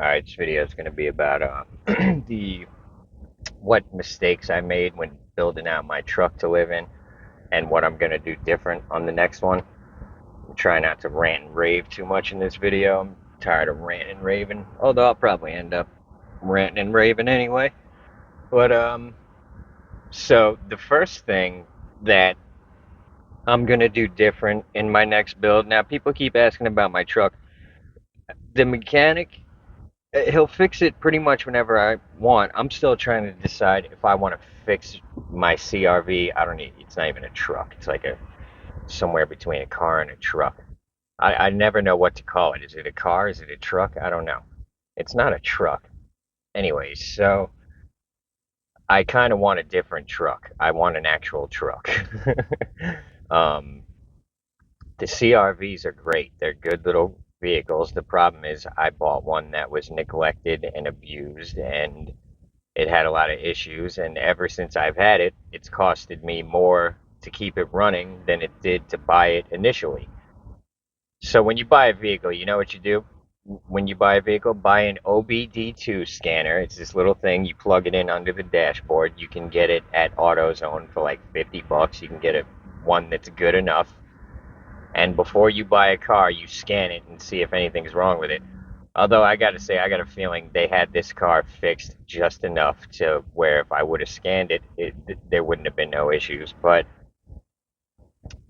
Alright, this video is going to be about the what mistakes I made when building out my truck to live in and what I'm going to do different on the next one. I'm trying not to rant and rave too much in this video. I'm tired of ranting and raving, although I'll probably end up ranting and raving anyway. But so the first thing that I'm going to do different in my next build. Now people keep asking about my truck. The mechanic, he'll fix it pretty much whenever I want. I'm still trying to decide if I want to fix my CRV. I don't need. It's not even a truck. It's like a somewhere between a car and a truck. I never know what to call it. Is it a car? Is it a truck? I don't know. It's not a truck. Anyways, so I kind of want a different truck. I want an actual truck. um, the CRVs are great. They're good little vehicles. The problem is I bought one that was neglected and abused, and it had a lot of issues. And ever since I've had it, it's costed me more to keep it running than it did to buy it initially. So when you buy a vehicle, you know what you do? When you buy a vehicle, buy an OBD2 scanner. It's this little thing. You plug it in under the dashboard. You can get it at AutoZone for like $50. You can get one that's good enough, and before you buy a car, you scan it and see if anything's wrong with it. Although I gotta say, I got a feeling they had this car fixed just enough to where if I would have scanned it, there wouldn't have been no issues. But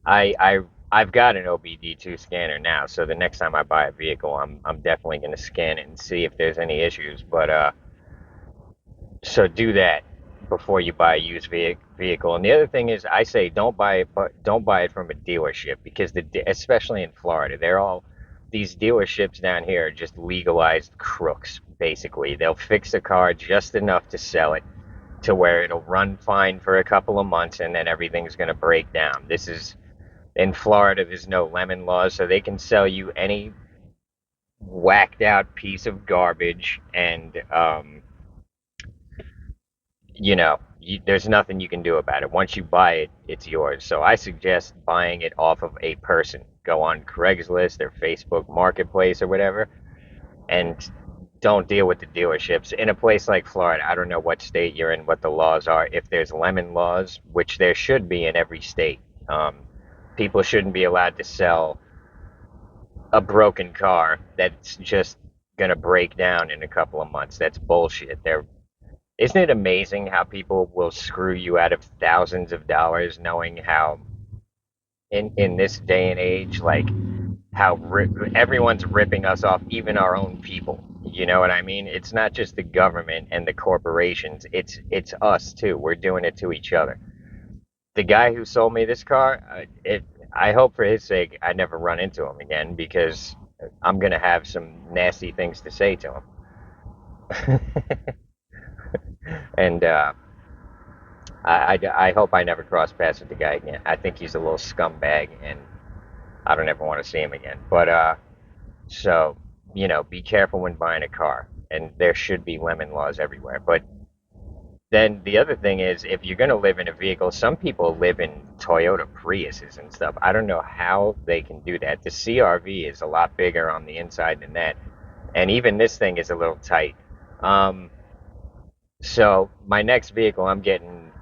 I, I, I've got an OBD2 scanner now, so the next time I buy a vehicle, I'm definitely gonna scan it and see if there's any issues. But so do that before you buy a used vehicle. And the other thing is, I say don't buy it, but don't buy it from a dealership because especially in Florida, they're all these dealerships down here are just legalized crooks. Basically, they'll fix a car just enough to sell it to where it'll run fine for a couple of months and then everything's going to break down. This is in Florida. There's no lemon laws, so they can sell you any whacked out piece of garbage and there's nothing you can do about it. Once you buy it, it's yours. So I suggest buying it off of a person. Go on Craigslist or Facebook Marketplace or whatever, and don't deal with the dealerships. In a place like Florida, I don't know what state you're in, what the laws are. If there's lemon laws, which there should be in every state, people shouldn't be allowed to sell a broken car that's just going to break down in a couple of months. That's bullshit. Isn't it amazing how people will screw you out of thousands of dollars knowing how in this day and age, like how everyone's ripping us off, even our own people. You know what I mean? It's not just the government and the corporations. It's us too. We're doing it to each other. The guy who sold me this car, I hope for his sake I never run into him again because I'm gonna have some nasty things to say to him. And I hope I never cross paths with the guy again. I think he's a little scumbag, and I don't ever want to see him again. But so be careful when buying a car, and there should be lemon laws everywhere. But then the other thing is, if you're gonna live in a vehicle, some people live in Toyota Priuses and stuff. I don't know how they can do that. The CRV is a lot bigger on the inside than that, and even this thing is a little tight. Um, so my next vehicle, I'm getting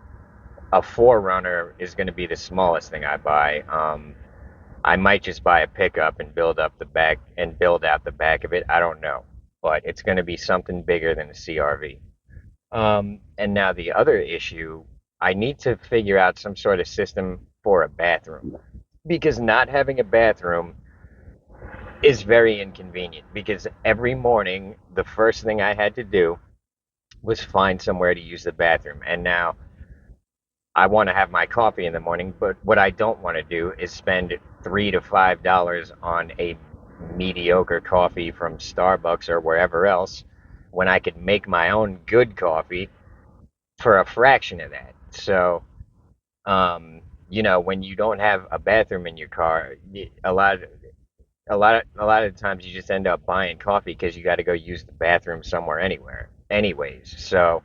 a Forerunner is going to be the smallest thing I buy. I might just buy a pickup and build up the back and build out the back of it. I don't know, but it's going to be something bigger than a CRV. And now the other issue, I need to figure out some sort of system for a bathroom because not having a bathroom is very inconvenient because every morning the first thing I had to do was find somewhere to use the bathroom. And now I want to have my coffee in the morning, but what I don't want to do is spend $3 to $5 on a mediocre coffee from Starbucks or wherever else when I could make my own good coffee for a fraction of that. So, when you don't have a bathroom in your car, a lot of times you just end up buying coffee because you got to go use the bathroom somewhere anyways. So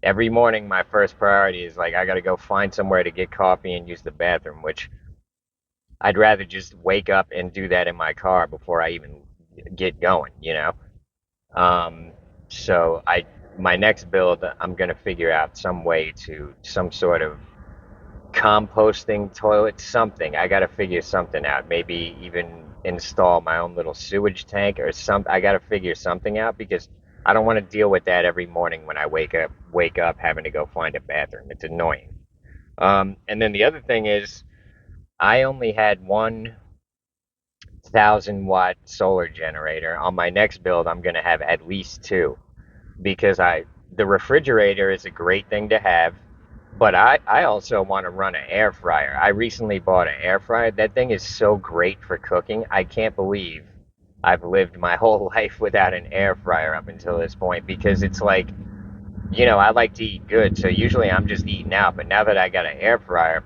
every morning my first priority is like I got to go find somewhere to get coffee and use the bathroom, which I'd rather just wake up and do that in my car before I even get going. So my next build, I'm gonna figure out some way to some sort of composting toilet, something. I gotta figure something out. Maybe even install my own little sewage tank or some. I gotta figure something out because I don't want to deal with that every morning when I wake up having to go find a bathroom. It's annoying. And then the other thing is I only had 1,000-watt solar generator. On my next build, I'm gonna have at least two because I the refrigerator is a great thing to have, but I also want to run an air fryer. I recently bought an air fryer. That thing is so great for cooking. I can't believe I've lived my whole life without an air fryer up until this point because it's like, I like to eat good, so usually I'm just eating out, but now that I got an air fryer,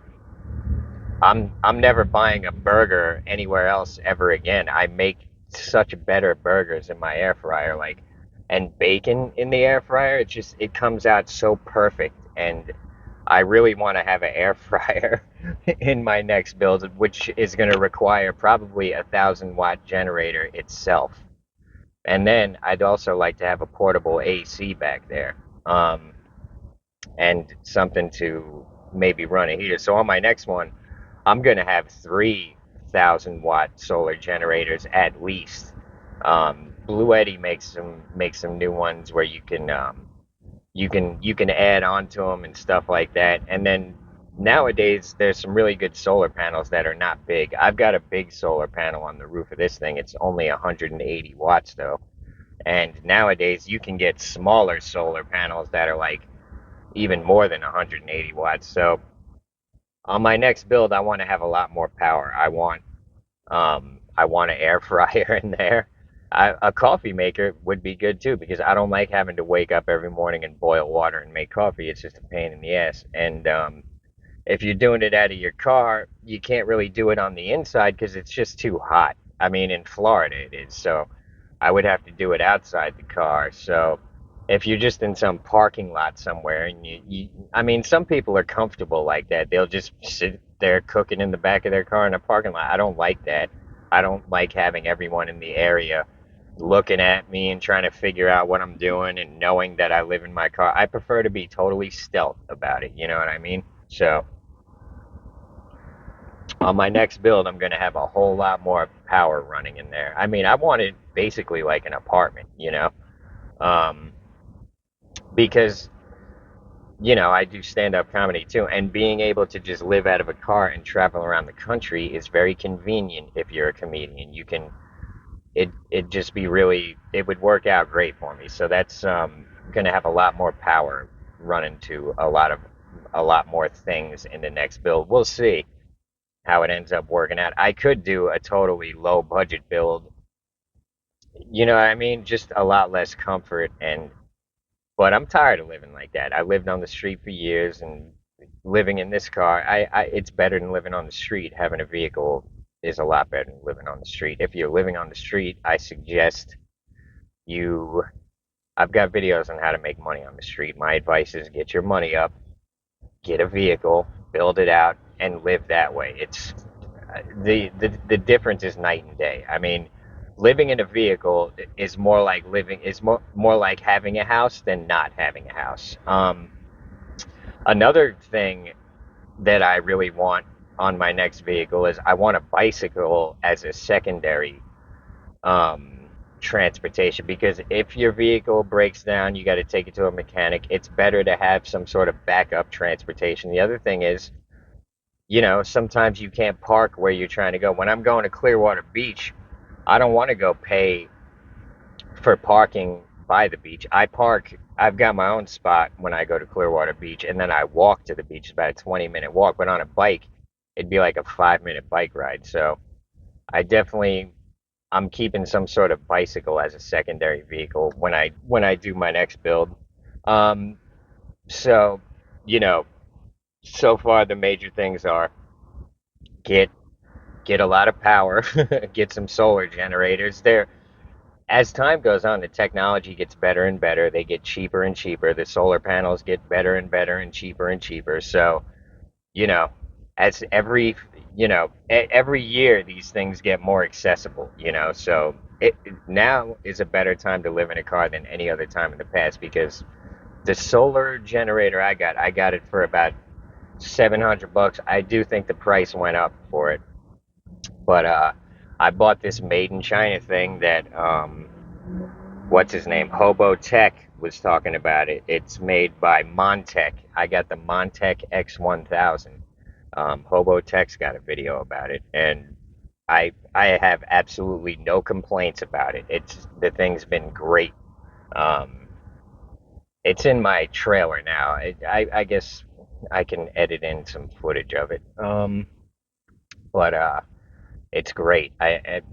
I'm never buying a burger anywhere else ever again. I make such better burgers in my air fryer, like, and bacon in the air fryer. It comes out so perfect, and I really want to have an air fryer in my next build, which is going to require probably 1,000-watt generator itself. And then I'd also like to have a portable AC back there. And something to maybe run a heater. So on my next one, I'm gonna have 3,000-watt solar generators at least. Blue Eddy makes some new ones where you can add on to them and stuff like that. And then nowadays there's some really good solar panels that are not big. I've got a big solar panel on the roof of this thing. It's only 180 watts though. And nowadays you can get smaller solar panels that are like even more than 180 watts. So on my next build, I want to have a lot more power. I want an air fryer in there. A coffee maker would be good too because I don't like having to wake up every morning and boil water and make coffee. It's just a pain in the ass. And if you're doing it out of your car, you can't really do it on the inside because it's just too hot. I mean, in Florida it is, so I would have to do it outside the car. So if you're just in some parking lot somewhere and I mean, some people are comfortable like that. They'll just sit there cooking in the back of their car in a parking lot. I don't like that. I don't like having everyone in the area looking at me and trying to figure out what I'm doing and knowing that I live in my car. I prefer to be totally stealth about it. You know what I mean? So on my next build, I'm going to have a whole lot more power running in there. I mean, I want it basically like an apartment, um, because, I do stand up comedy too, and being able to just live out of a car and travel around the country is very convenient if you're a comedian. It just be really, it would work out great for me. So that's going to have a lot more power running to a lot more things in the next build. We'll see how it ends up working out. I could do a totally low budget build, you know what I mean? Just a lot less comfort but I'm tired of living like that. I lived on the street for years and living in this car, it's better than living on the street. Having a vehicle is a lot better than living on the street. If you're living on the street, I suggest you I've got videos on how to make money on the street. My advice is get your money up, get a vehicle, build it out, and live that way. It's the difference is night and day. I mean, living in a vehicle is more like having a house than not having a house. Another thing that I really want on my next vehicle is I want a bicycle as a secondary um, transportation because if your vehicle breaks down, you got to take it to a mechanic. It's better to have some sort of backup transportation. The other thing is, sometimes you can't park where you're trying to go. When I'm going to Clearwater Beach, I don't want to go pay for parking by the beach. I've got my own spot when I go to Clearwater Beach, and then I walk to the beach. It's about a 20-minute walk, but on a bike, it'd be like a 5-minute bike ride. So I definitely, I'm keeping some sort of bicycle as a secondary vehicle when I do my next build. Um, so, you know, so far the major things are get get a lot of power, get some solar generators. As time goes on, the technology gets better and better. They get cheaper and cheaper. The solar panels get better and better and cheaper and cheaper. So, you know, as every year these things get more accessible, so now is a better time to live in a car than any other time in the past because the solar generator I got it for about $700. I do think the price went up for it, but I bought this made in China thing that what's his name? Hobo Tech was talking about it. It's made by Montek. I got the Montek X1000. Hobo Tech's got a video about it, and I have absolutely no complaints about it. The thing's been great. Um, it's in my trailer now. I guess I can edit in some footage of it. But it's great.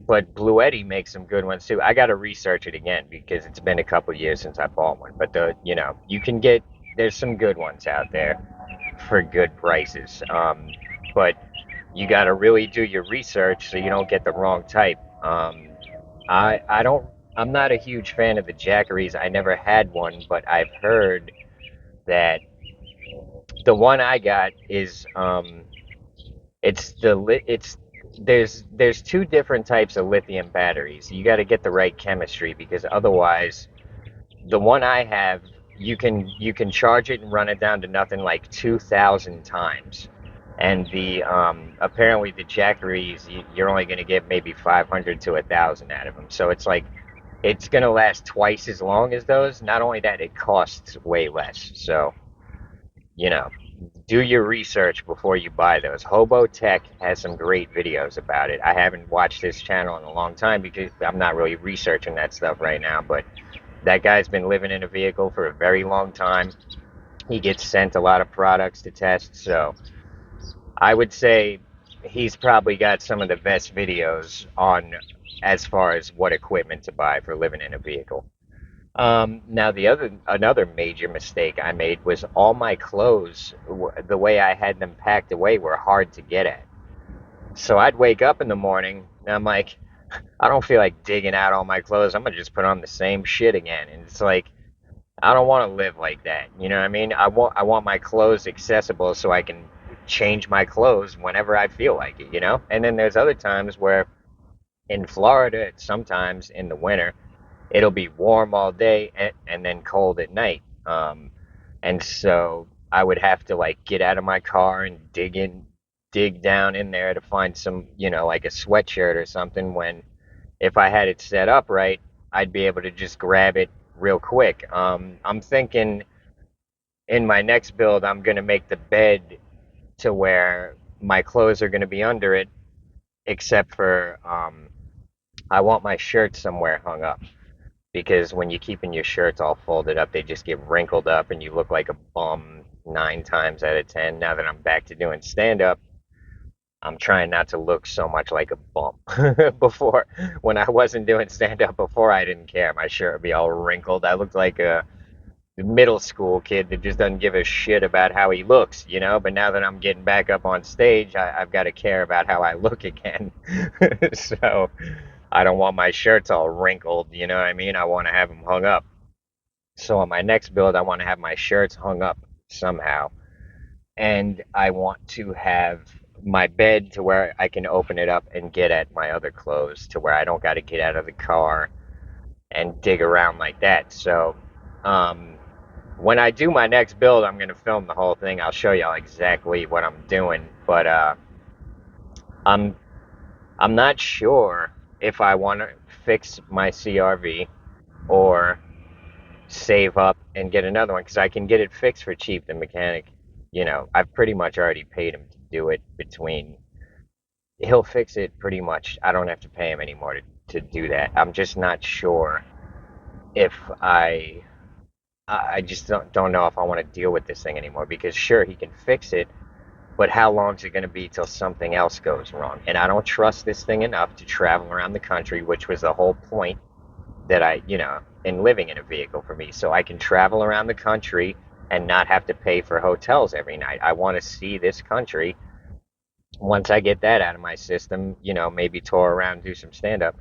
But Blue Eddy makes some good ones too. I got to research it again because it's been a couple years since I bought one. But you can get there's some good ones out there for good prices. But you got to really do your research so you don't get the wrong type. I don't. I'm not a huge fan of the Jackeries. I never had one, but I've heard that the one I got is it's the lit. It's there's two different types of lithium batteries. You got to get the right chemistry because otherwise, the one I have, you can charge it and run it down to nothing like 2,000 times, and the apparently the Jackeries you're only going to get maybe 500 to 1,000 out of them. So it's like it's going to last twice as long as those. Not only that, it costs way less. So you know do your research before you buy those. Hobo Tech has some great videos about it. I haven't watched his channel in a long time because I'm not really researching that stuff right now, but that guy's been living in a vehicle for a very long time. He gets sent a lot of products to test, so I would say he's probably got some of the best videos on as far as what equipment to buy for living in a vehicle. Now another major mistake I made was all my clothes, the way I had them packed away, were hard to get at. So I'd wake up in the morning and I'm like, I don't feel like digging out all my clothes. I'm gonna just put on the same shit again. And it's like, I don't want to live like that. You know what I mean? I want my clothes accessible so I can change my clothes whenever I feel like it. And then there's other times where in Florida, sometimes in the winter it'll be warm all day and then cold at night. And so I would have to like get out of my car and dig down in there to find some, like a sweatshirt or something. When if I had it set up right, I'd be able to just grab it real quick. I'm thinking in my next build, I'm gonna make the bed to where my clothes are gonna be under it, except for I want my shirt somewhere hung up because when you're keeping your shirts all folded up, they just get wrinkled up and you look like a bum 9 times out of 10. Now that I'm back to doing stand up, I'm trying not to look so much like a bum. Before, when I wasn't doing stand up before, I didn't care. My shirt would be all wrinkled. I looked like a middle school kid that just doesn't give a shit about how he looks. But now that I'm getting back up on stage, I've got to care about how I look again. So I don't want my shirts all wrinkled. You know what I mean? I want to have them hung up. So on my next build, I want to have my shirts hung up somehow, and I want to have my bed to where I can open it up and get at my other clothes to where I don't got to get out of the car and dig around like that. So, um, when I do my next build, I'm gonna film the whole thing. I'll show y'all exactly what I'm doing, but I'm I'm not sure if I want to fix my CRV or save up and get another one because I can get it fixed for cheap. The mechanic, I've pretty much already paid him to do it. He'll fix it pretty much. I don't have to pay him anymore to do that. I'm just not sure if I just don't know if I want to deal with this thing anymore because sure he can fix it, but how long is it going to be till something else goes wrong? And I don't trust this thing enough to travel around the country, which was the whole point that in living in a vehicle for me, so I can travel around the country and not have to pay for hotels every night. I want to see this country. Once I get that out of my system, maybe tour around, do some stand up.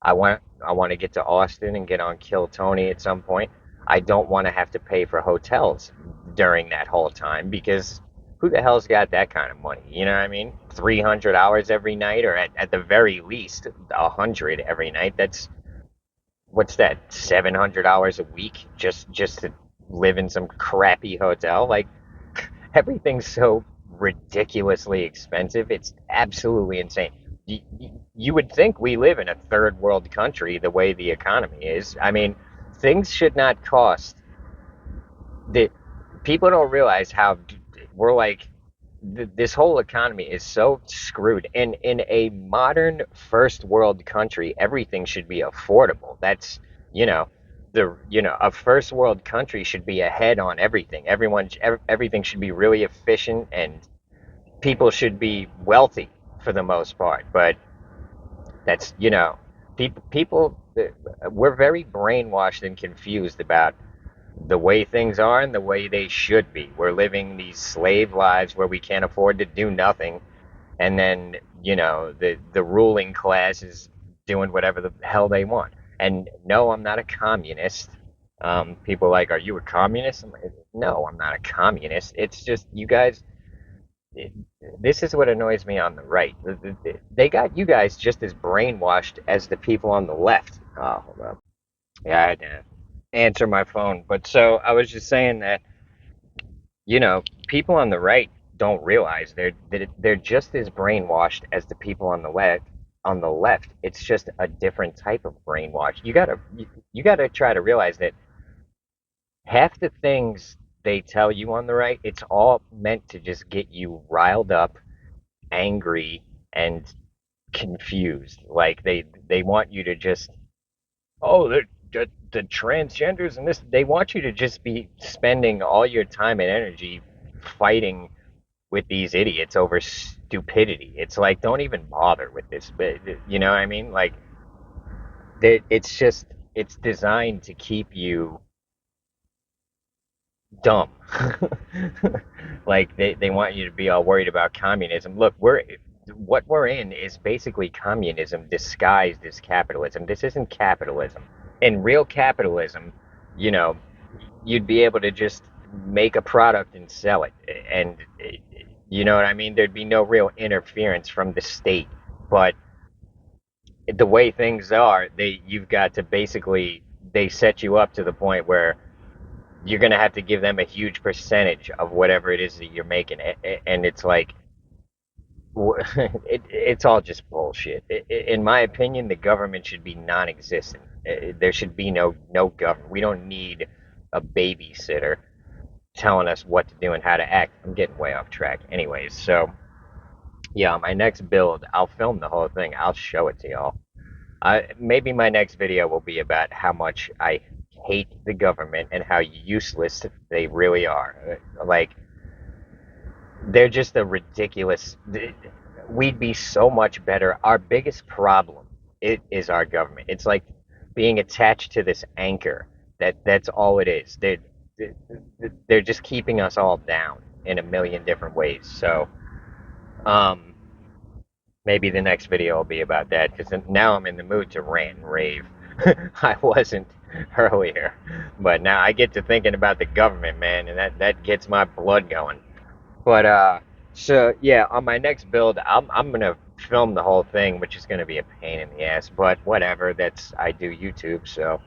I want to get to Austin and get on Kill Tony at some point. I don't want to have to pay for hotels during that whole time because who the hell's got that kind of money? You know what I mean? 300 hours every night, or at the very least, 100 every night. That's what's that? 700 hours a week just to live in some crappy hotel? Like everything's so ridiculously expensive. It's absolutely insane. You would think we live in a third world country the way the economy is. I mean, things should not cost the people don't realize how we're like this whole economy is so screwed. And in a modern first world country, everything should be affordable. That's, you know, a first world country should be ahead on everything. Everything should be really efficient, and people should be wealthy for the most part. But that's, people we're very brainwashed and confused about the way things are and the way they should be. We're living these slave lives where we can't afford to do nothing, and then the ruling class is doing whatever the hell they want. And no, I'm not a communist. People are like, are you a communist? I'm like, no, I'm not a communist. It's just you guys. It, this is what annoys me on the right. They got you guys just as brainwashed as the people on the left. Oh, hold up. Yeah, I had to answer my phone. But so I was just saying that, people on the right don't realize they're just as brainwashed as the people on the left. On the left, it's just a different type of brainwash. You gotta try to realize that half the things they tell you on the right, it's all meant to just get you riled up, angry, and confused. Like they want you to just, oh, the transgenders and this, they want you to just be spending all your time and energy fighting with these idiots over stupidity. It's like, don't even bother with this. But you know what I mean? Like, it's just, it's designed to keep you dumb. Like they want you to be all worried about communism. Look, what we're in is basically communism disguised as capitalism. This isn't capitalism. In real capitalism, you know, you'd be able to just make a product and sell it, and you know what I mean. There'd be no real interference from the state. But the way things are, you've got to basically, they set you up to the point where you're going to have to give them a huge percentage of whatever it is that you're making. And it's like, it's all just bullshit. In my opinion, the government should be non-existent. There should be no government. We don't need a babysitter telling us what to do and how to act. I'm getting way off track. Anyways, so yeah, my next build, I'll film the whole thing. I'll show it to y'all. Maybe my next video will be about how much I hate the government and how useless they really are. Like, they're just a ridiculous. We'd be so much better. Our biggest problem it is our government. It's like being attached to this anchor. That's all it is. They're just keeping us all down in a million different ways. So, um, maybe the next video will be about that because now I'm in the mood to rant and rave. I wasn't earlier, but now I get to thinking about the government, man, and that gets my blood going. But so yeah, on my next build, I'm gonna film the whole thing, which is gonna be a pain in the ass. But whatever, I do YouTube, so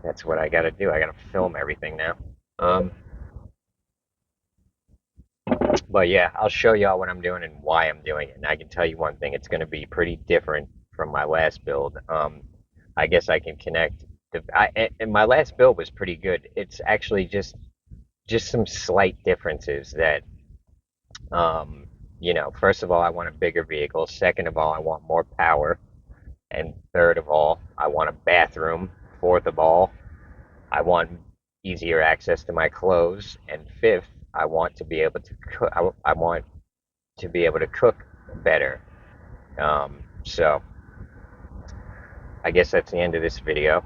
that's what I gotta do. I gotta film everything now. Um, but yeah, I'll show y'all what I'm doing and why I'm doing it. And I can tell you one thing, it's going to be pretty different from my last build. I guess I can connect. And my last build was pretty good. It's actually just some slight differences that, first of all, I want a bigger vehicle. Second of all, I want more power. And third of all, I want a bathroom. Fourth of all, I want easier access to my clothes. And fifth, I want to be able to cook. I want to be able to cook better. So I guess that's the end of this video.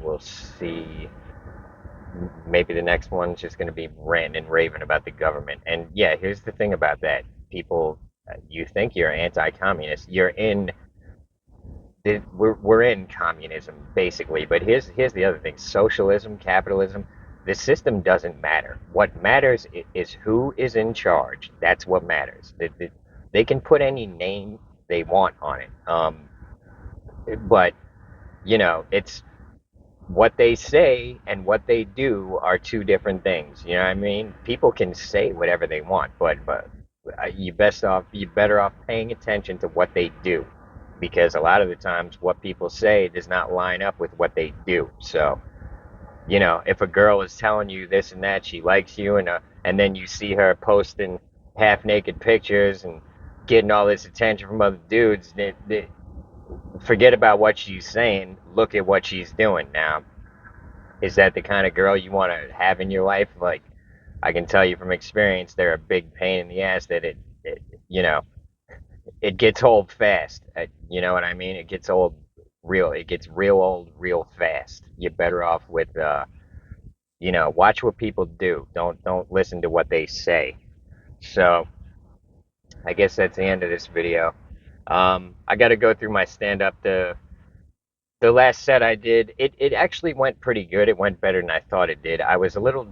We'll see. Maybe the next one's just going to be ranting and raving about the government. And yeah, here's the thing about that. People, you think you're anti-communist. You're in. We're in communism basically. But here's the other thing. Socialism, capitalism. the system doesn't matter. What matters is who is in charge. That's what matters. They can put any name they want on it. But it's what they say and what they do are two different things. You know what I mean? People can say whatever they want, but you better off paying attention to what they do, because a lot of the times what people say does not line up with what they do. So if a girl is telling you this and that, she likes you, and then you see her posting half naked pictures and getting all this attention from other dudes, forget about what she's saying. Look at what she's doing now. Is that the kind of girl you want to have in your life? Like, I can tell you from experience, they're a big pain in the ass. That it you know, it gets old fast. You know what I mean? It gets old real. It gets real old real fast. You're better off with, watch what people do. Don't listen to what they say. So I guess that's the end of this video. I got to go through my stand up. The last set I did, it actually went pretty good. It went better than I thought it did. I was a little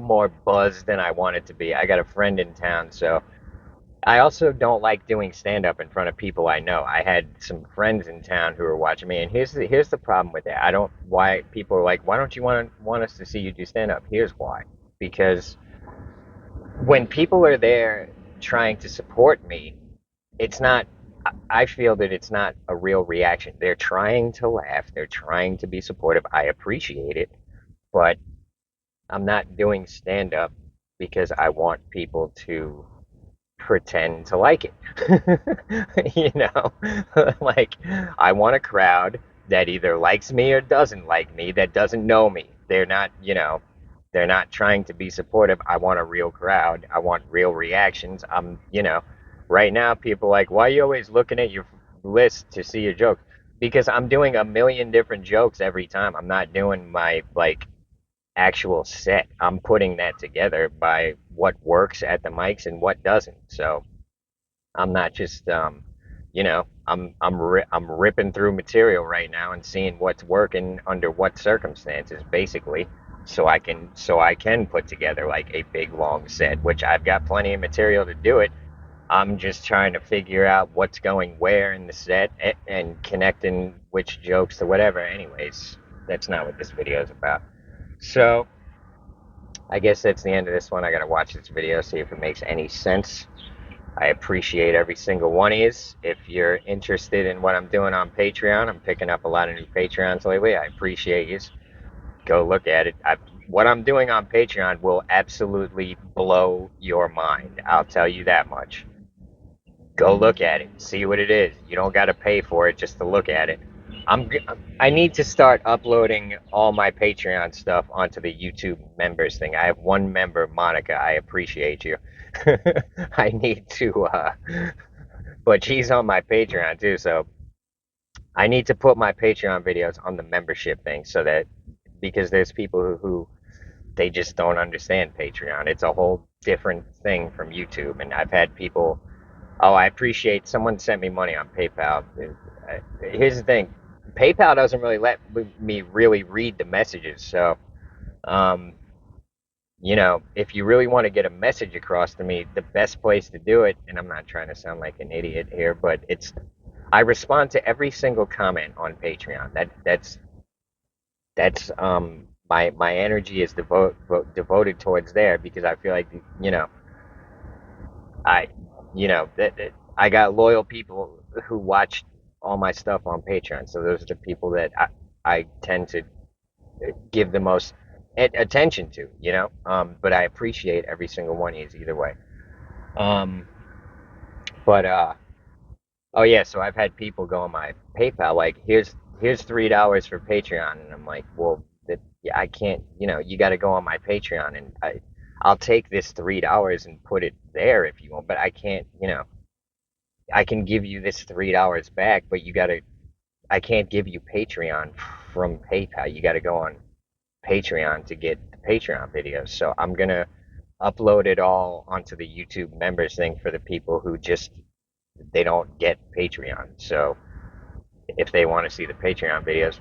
more buzzed than I wanted to be. I got a friend in town, so I also don't like doing stand up in front of people I know. I had some friends in town who were watching me, and here's the problem with that. I don't why people are like, why don't you want us to see you do stand up? Here's why. Because when people are there trying to support me, it's not I feel that it's not a real reaction. They're trying to laugh, they're trying to be supportive. I appreciate it, but I'm not doing stand up because I want people to pretend to like it. you know, like, I want a crowd that either likes me or doesn't like me, that doesn't know me. They're not trying to be supportive. I want a real crowd. I want real reactions. Right now people are like, why are you always looking at your list to see your jokes? Because I'm doing a million different jokes every time. I'm not doing my, like, actual set. I'm putting that together by what works at the mics and what doesn't. So I'm not just I'm ripping through material right now and seeing what's working under what circumstances, basically, so I can put together like a big long set, which I've got plenty of material to do it. I'm just trying to figure out what's going where in the set, and connecting which jokes to whatever. Anyways, that's not what this video is about. So I guess that's the end of this one. I gotta watch this video, see if it makes any sense. I appreciate every single one of you. If you're interested in what I'm doing on Patreon, I'm picking up a lot of new Patreons lately. I appreciate you. Go look at it. What I'm doing on Patreon will absolutely blow your mind. I'll tell you that much. Go look at it. See what it is. You don't got to pay for it just to look at it. I'm I need to start uploading all my Patreon stuff onto the YouTube members thing. I have one member, Monica. I appreciate you. I need to but she's on my Patreon too, so I need to put my Patreon videos on the membership thing, so that, because there's people who they just don't understand Patreon. It's a whole different thing from YouTube, and I've had people, oh, I appreciate someone sent me money on PayPal. Here's the thing, PayPal doesn't really let me really read the messages, so um, if you really want to get a message across to me, the best place to do it, and I'm not trying to sound like an idiot here, but I respond to every single comment on Patreon. That's my energy is devoted towards there, because I feel like, I that I got loyal people who watch all my stuff on Patreon. So those are the people that I tend to give the most attention to, but I appreciate every single one of these either way. Um, but oh yeah, so I've had people go on my PayPal like, here's $3 for Patreon, and I'm like, well, yeah, I can't. You got to go on my Patreon, and I'll take this $3 and put it there if you want, but I can't. I can give you this $3 back, but I can't give you Patreon from PayPal. You got to go on Patreon to get the Patreon videos. So I'm gonna upload it all onto the YouTube members thing for the people who just they don't get Patreon. So if they want to see the Patreon videos,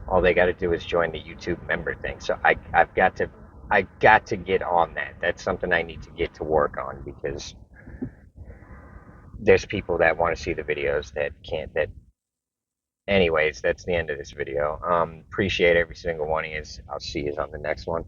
All they got to do is join the YouTube member thing. So I got to get on that. That's something I need to get to work on because there's people that want to see the videos that can't. That anyways, that's the end of this video. Appreciate every single one of you. I'll see you on the next one.